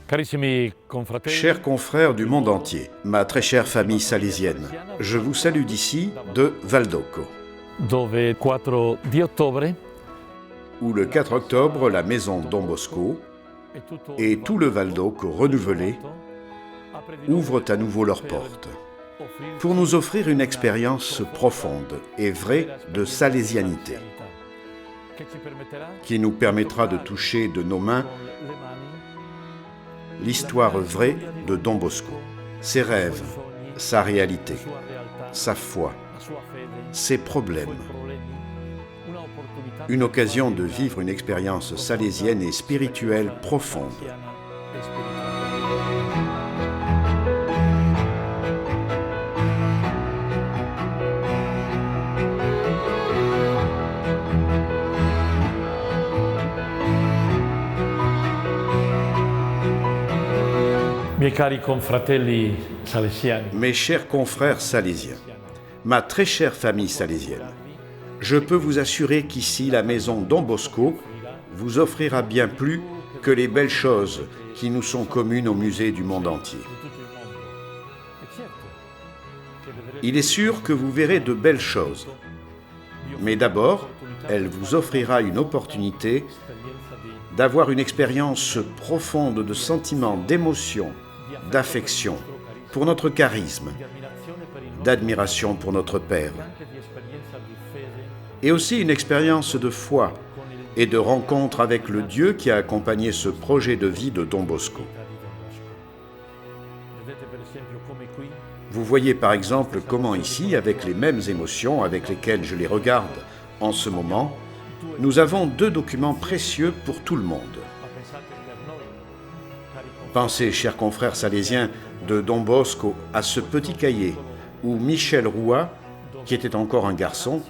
Carissimi confratelli, Chers confrères du monde entier, ma très chère famille salésienne, je vous salue d'ici, de Valdocco, dove 4 di ottobre où le 4 octobre, la maison Don Bosco et tout le Valdocco renouvelé ouvrent à nouveau leurs portes pour nous offrir une expérience profonde et vraie de salésianité qui nous permettra de toucher de nos mains l'histoire vraie de Don Bosco, ses rêves, sa réalité, sa foi, ses problèmes. Une occasion de vivre une expérience salésienne et spirituelle profonde. Miei cari confratelli salesiani, Mes chers confrères salésiens, ma très chère famille salésienne, je peux vous assurer qu'ici, la maison Don Bosco vous offrira bien plus que les belles choses qui nous sont communes au musée du monde entier. Il est sûr que vous verrez de belles choses, mais d'abord, elle vous offrira une opportunité d'avoir une expérience profonde de sentiments, d'émotion, d'affection pour notre charisme, d'admiration pour notre Père, et aussi une expérience de foi et de rencontre avec le Dieu qui a accompagné ce projet de vie de Don Bosco. Vous voyez par exemple comment ici, avec les mêmes émotions avec lesquelles je les regarde en ce moment, nous avons deux documents précieux pour tout le monde. Pensez, chers confrères salésiens, de Don Bosco à ce petit cahier où Michel Roua, qui était encore un garçon,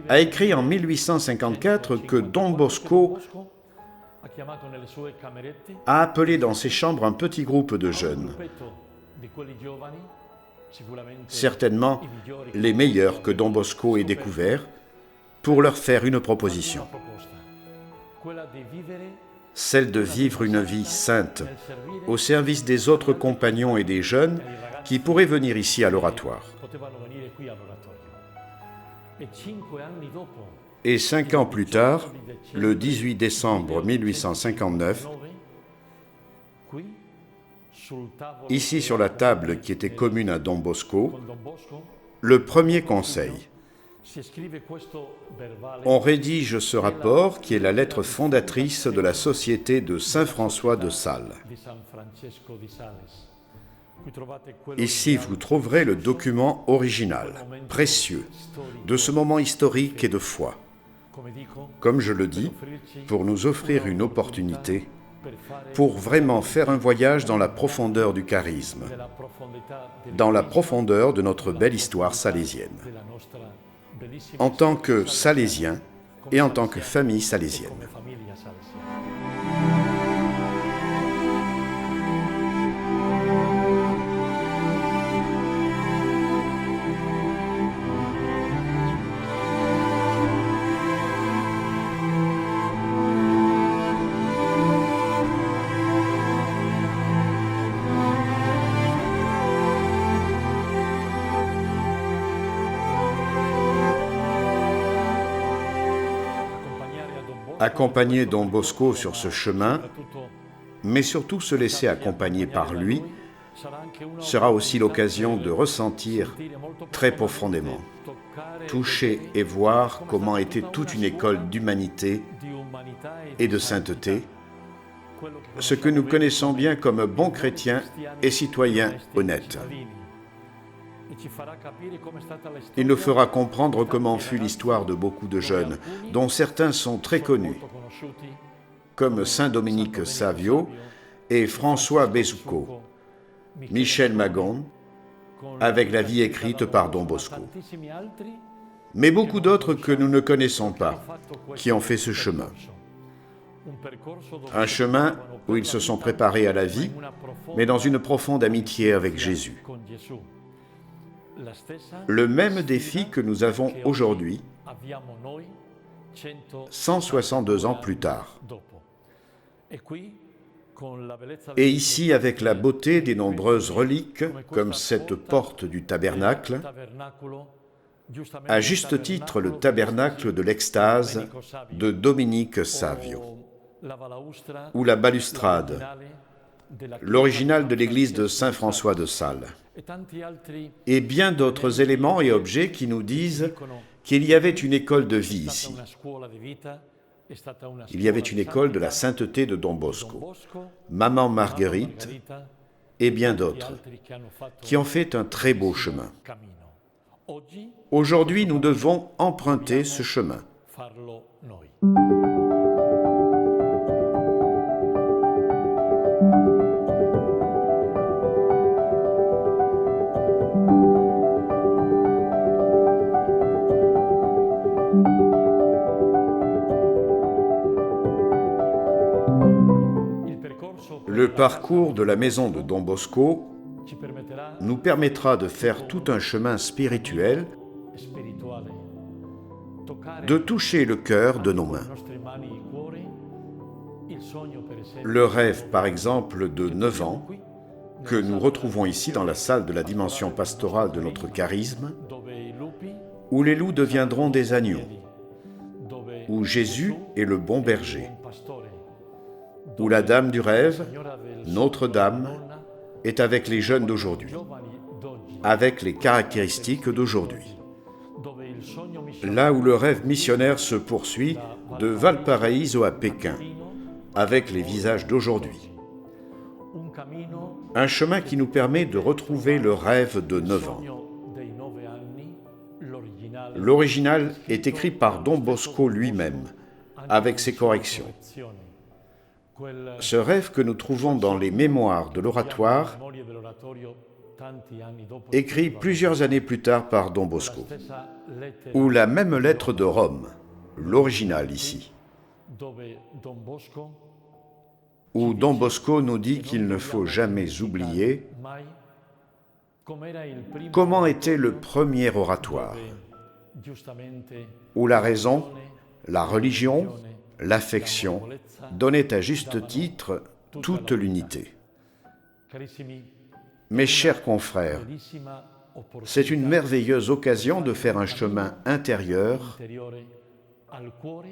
a écrit en 1854 que Don Bosco a appelé dans ses chambres un petit groupe de jeunes, certainement les meilleurs que Don Bosco ait découverts, pour leur faire une proposition, celle de vivre une vie sainte au service des autres compagnons et des jeunes qui pourraient venir ici à l'oratoire. Et 5 ans plus tard, le 18 décembre 1859, ici sur la table qui était commune à Don Bosco, le premier conseil. On rédige ce rapport qui est la lettre fondatrice de la Société de Saint François de Sales. Ici, vous trouverez le document original, précieux, de ce moment historique et de foi. Comme je le dis, pour nous offrir une opportunité, pour vraiment faire un voyage dans la profondeur du charisme, dans la profondeur de notre belle histoire salésienne, en tant que Salésiens et en tant que famille salésienne. Accompagner Don Bosco sur ce chemin, mais surtout se laisser accompagner par lui, sera aussi l'occasion de ressentir très profondément, toucher et voir comment était toute une école d'humanité et de sainteté, ce que nous connaissons bien comme bons chrétiens et citoyens honnêtes. Il nous fera comprendre comment fut l'histoire de beaucoup de jeunes, dont certains sont très connus, comme Saint Dominique Savio et François Bezuco, Michel Magon, avec la vie écrite par Don Bosco. Mais beaucoup d'autres que nous ne connaissons pas, qui ont fait ce chemin. Un chemin où ils se sont préparés à la vie, mais dans une profonde amitié avec Jésus. Le même défi que nous avons aujourd'hui, 162 ans plus tard. Et ici, avec la beauté des nombreuses reliques, comme cette porte du tabernacle, à juste titre le tabernacle de l'extase de Dominique Savio, ou la balustrade, l'original de l'église de Saint-François de Sales, et bien d'autres éléments et objets qui nous disent qu'il y avait une école de vie ici. Il y avait une école de la sainteté de Don Bosco, Maman Marguerite et bien d'autres, qui ont fait un très beau chemin. Aujourd'hui, nous devons emprunter ce chemin. Le parcours de la maison de Don Bosco nous permettra de faire tout un chemin spirituel, de toucher le cœur de nos mains. Le rêve, par exemple, de 9 ans, que nous retrouvons ici dans la salle de la dimension pastorale de notre charisme, où les loups deviendront des agneaux, où Jésus est le bon berger, où la dame du rêve, Notre-Dame, est avec les jeunes d'aujourd'hui, avec les caractéristiques d'aujourd'hui. Là où le rêve missionnaire se poursuit de Valparaíso à Pékin, avec les visages d'aujourd'hui. Un chemin qui nous permet de retrouver le rêve de 9 ans. L'original est écrit par Don Bosco lui-même, avec ses corrections. Ce rêve que nous trouvons dans les mémoires de l'oratoire, écrit plusieurs années plus tard par Don Bosco, ou la même lettre de Rome, l'original ici, où Don Bosco nous dit qu'il ne faut jamais oublier comment était le premier oratoire, où la raison, la religion, l'affection donnaient à juste titre toute l'unité. Mes chers confrères, c'est une merveilleuse occasion de faire un chemin intérieur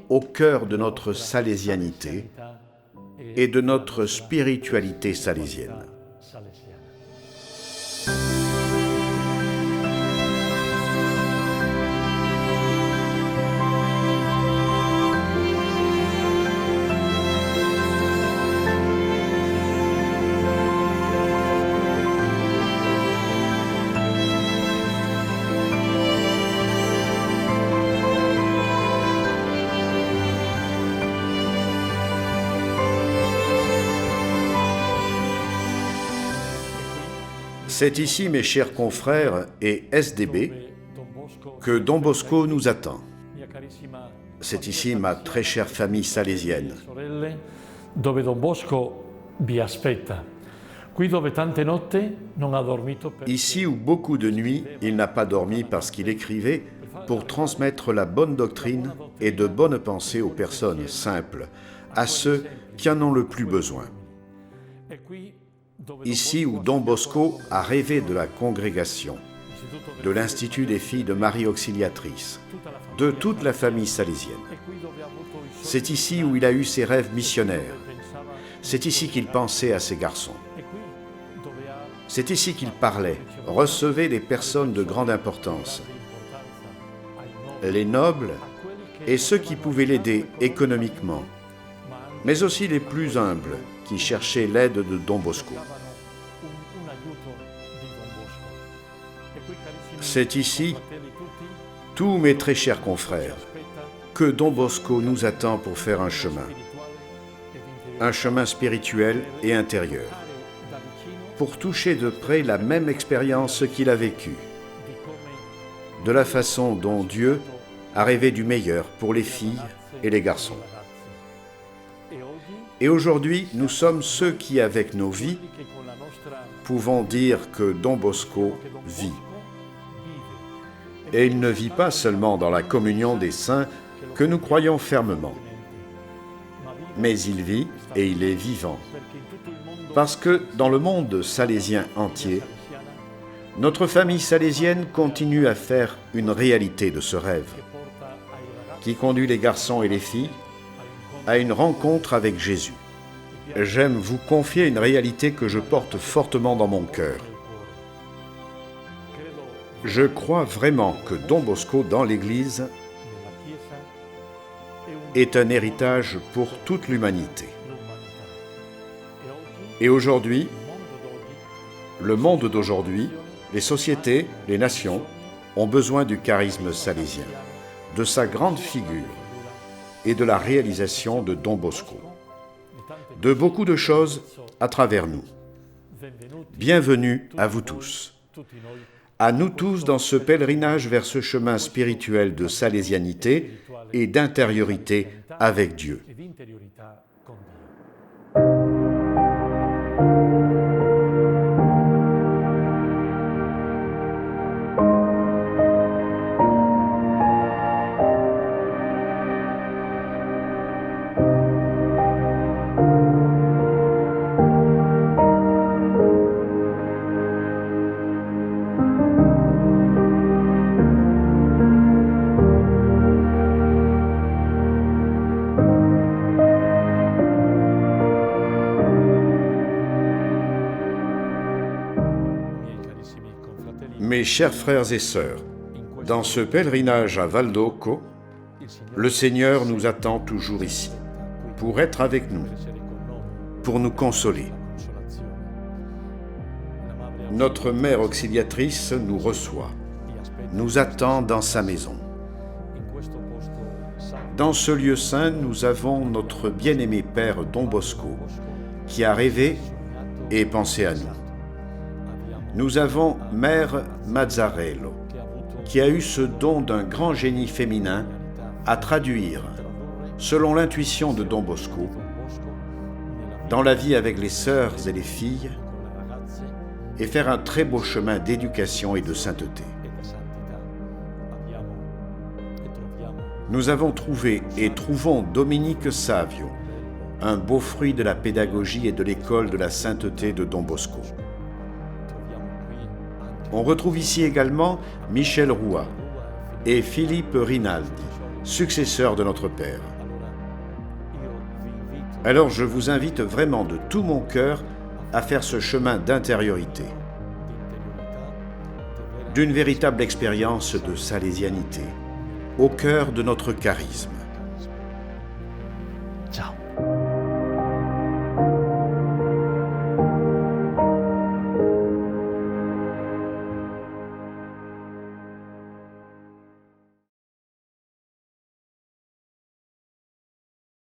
au cœur de notre salésianité et de notre spiritualité salésienne. C'est ici, mes chers confrères et SDB, que Don Bosco nous attend. C'est ici ma très chère famille salésienne. Dove Don Bosco vi aspetta. Qui dove tante notte non ha dormito per... Ici où beaucoup de nuits, il n'a pas dormi parce qu'il écrivait pour transmettre la bonne doctrine et de bonnes pensées aux personnes simples, à ceux qui en ont le plus besoin. Ici où Don Bosco a rêvé de la congrégation, de l'Institut des filles de Marie Auxiliatrice, de toute la famille salésienne. C'est ici où il a eu ses rêves missionnaires. C'est ici qu'il pensait à ses garçons. C'est ici qu'il parlait, recevait des personnes de grande importance, les nobles et ceux qui pouvaient l'aider économiquement, mais aussi les plus humbles qui cherchaient l'aide de Don Bosco. C'est ici, tous mes très chers confrères, que Don Bosco nous attend pour faire un chemin spirituel et intérieur, pour toucher de près la même expérience qu'il a vécue, de la façon dont Dieu a rêvé du meilleur pour les filles et les garçons. Et aujourd'hui, nous sommes ceux qui, avec nos vies, pouvons dire que Don Bosco vit. Et il ne vit pas seulement dans la communion des saints que nous croyons fermement, mais il vit et il est vivant. Parce que dans le monde salésien entier, notre famille salésienne continue à faire une réalité de ce rêve, qui conduit les garçons et les filles à une rencontre avec Jésus. J'aime vous confier une réalité que je porte fortement dans mon cœur. Je crois vraiment que Don Bosco dans l'Église est un héritage pour toute l'humanité. Et aujourd'hui, le monde d'aujourd'hui, les sociétés, les nations ont besoin du charisme salésien, de sa grande figure et de la réalisation de Don Bosco, de beaucoup de choses à travers nous. Bienvenue à vous tous, à nous tous dans ce pèlerinage vers ce chemin spirituel de salésianité et d'intériorité avec Dieu. Mes chers frères et sœurs, dans ce pèlerinage à Valdocco, le Seigneur nous attend toujours ici, pour être avec nous, pour nous consoler. Notre Mère Auxiliatrice nous reçoit, nous attend dans sa maison. Dans ce lieu saint, nous avons notre bien-aimé Père Don Bosco, qui a rêvé et pensé à nous. Nous avons Mère Mazzarello, qui a eu ce don d'un grand génie féminin à traduire, selon l'intuition de Don Bosco, dans la vie avec les sœurs et les filles, et faire un très beau chemin d'éducation et de sainteté. Nous avons trouvé et trouvons Dominique Savio, un beau fruit de la pédagogie et de l'école de la sainteté de Don Bosco. On retrouve ici également Michel Roua et Philippe Rinaldi, successeurs de notre Père. Alors je vous invite vraiment de tout mon cœur à faire ce chemin d'intériorité, d'une véritable expérience de salésianité, au cœur de notre charisme.